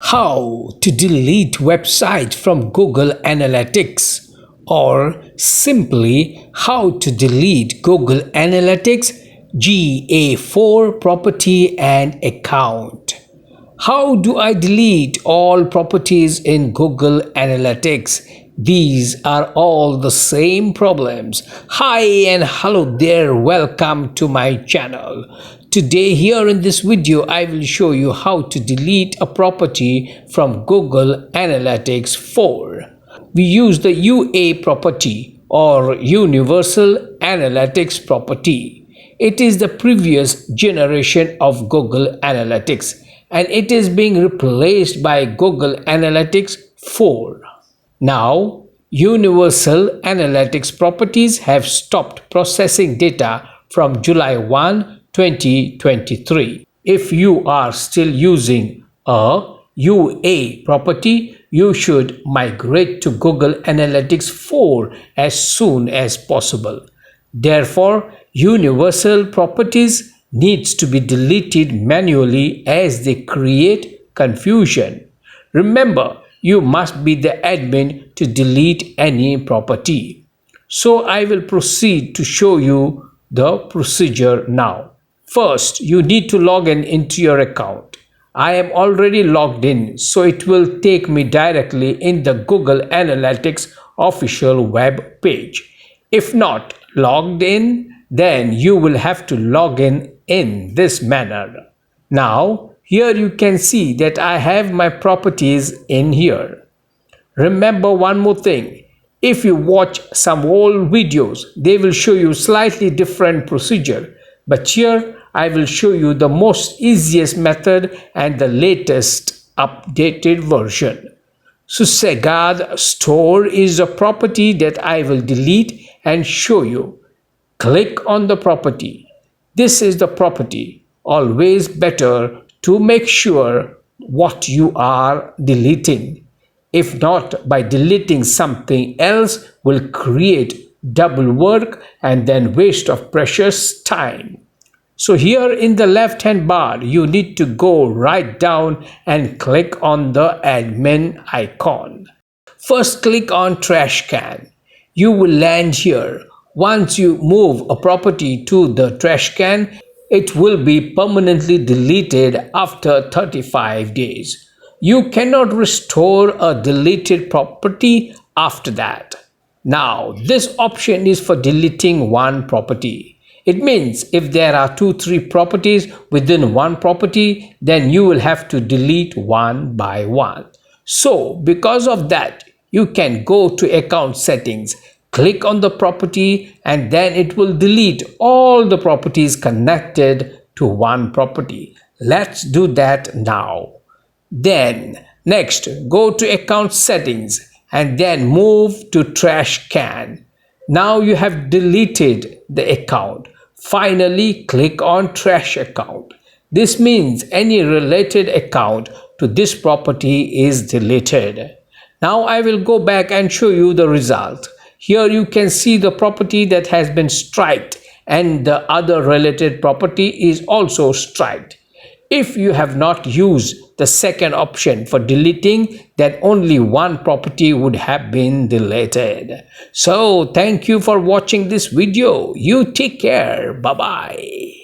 How to delete website from Google Analytics, or simply how to delete Google Analytics GA4 property and account. How do I delete all properties in Google Analytics? These are all the same problems. Hi and hello there, welcome to my channel. Today here in this video I will show you how to delete a property from Google Analytics 4. We use the UA property or Universal Analytics property. It is the previous generation of Google Analytics and it is being replaced by Google Analytics 4. Now, Universal Analytics properties have stopped processing data from July 1, 2023. If you are still using a UA property, you should migrate to Google Analytics 4 as soon as possible. Therefore, Universal properties needs to be deleted manually as they create confusion. Remember, you must be the admin to delete any property. So I will proceed to show you the procedure now. First, you need to log in into your account. I am already logged in, so it will take me directly in the Google Analytics official web page. If not logged in, then you will have to log in this manner. Now, here you can see that I have my properties in here. Remember one more thing. If you watch some old videos, they will show you slightly different procedure. But here I will show you the most easiest method and the latest updated version. Susegad store is a property that I will delete and show you. Click on the property. This is the property. Always better to make sure what you are deleting. If not, by deleting something else will create double work and then waste of precious time. So here in the left hand bar, you need to go right down and click on the admin icon. First click on trash can. You will land here. Once you move a property to the trash can, it will be permanently deleted after 35 days. You cannot restore a deleted property after that. Now, this option is for deleting one property. It means if there are 2-3 properties within one property, then you will have to delete one by one. So, because of that, you can go to account settings, click on the property, and then it will delete all the properties connected to one property. Let's do that now. Then next, go to account settings and then move to trash can. Now you have deleted the account. Finally, click on trash account. This means any related account to this property is deleted. Now I will go back and show you the result. Here you can see the property that has been striked and the other related property is also striked. If you have not used the second option for deleting, then only one property would have been deleted. So thank you for watching this video. You take care. Bye-bye.